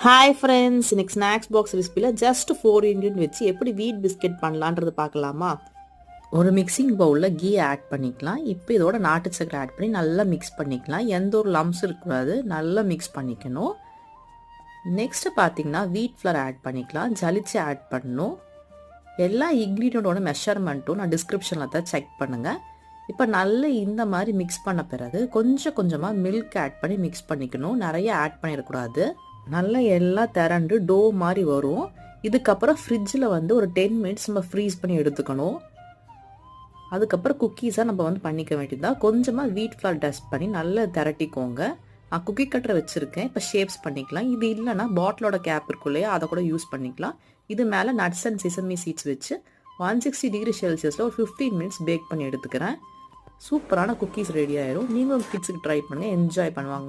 Hi friends, இன்னைக்கு snacks box ரெசிபியில் just 4 ingredient வச்சு எப்படி வீட் பிஸ்கெட் பண்ணலான்றது பார்க்கலாமா? ஒரு மிக்சிங் பவுலில் கீ ஆட் பண்ணிக்கலாம். இப்போ இதோட நாட்டு சக்கரை ஆட் பண்ணி நல்லா மிக்ஸ் பண்ணிக்கலாம். எந்த ஒரு லம்ஸ் இருக்கக்கூடாது, நல்லா மிக்ஸ் பண்ணிக்கணும். நெக்ஸ்ட்டு பார்த்தீங்கன்னா வீட் ஃப்ளவர் ஆட் பண்ணிக்கலாம். ஜலிச்சு ஆட் பண்ணணும். எல்லா இன்க்ரீடியண்ட்டோட மெஷர்மெண்ட்டும் நான் டிஸ்கிரிப்ஷனில் தான் செக் பண்ணுங்கள். இப்போ நல்லா இந்த மாதிரி மிக்ஸ் பண்ண பிறகு கொஞ்சம் கொஞ்சமாக மில்க் ஆட் பண்ணி மிக்ஸ் பண்ணிக்கணும். நிறைய ஆட் பண்ணிடக்கூடாது. நல்லா எல்லாம் திரண்டு டோ மாதிரி வரும். இதுக்கப்புறம் ஃப்ரிட்ஜில் ஒரு 10 மினிட்ஸ் நம்ம ஃப்ரீஸ் பண்ணி எடுத்துக்கணும். அதுக்கப்புறம் குக்கீஸாக நம்ம பண்ணிக்க வேண்டியதுதான். கொஞ்சமாக வீட் ஃப்ளவர் டஸ்ட் பண்ணி நல்லா திரட்டிக்கோங்க. நான் குக்கி கட்டரை வச்சுருக்கேன். இப்போ ஷேப்ஸ் பண்ணிக்கலாம். இது இல்லைன்னா பாட்டிலோட கேப் இருக்கும் இல்லையா, அதை கூட யூஸ் பண்ணிக்கலாம். இது மேலே நட்ஸ் அண்ட் சிசமி சீட்ஸ் வச்சு 160 டிகிரி செல்சியஸில் ஒரு 15 மினிட்ஸ் பேக் பண்ணி எடுத்துக்கிறேன். சூப்பரான குக்கீஸ் ரெடி ஆயிரும். நீங்களும் கிட்ஸுக்கு ட்ரை பண்ணி என்ஜாய் பண்ணுவாங்க.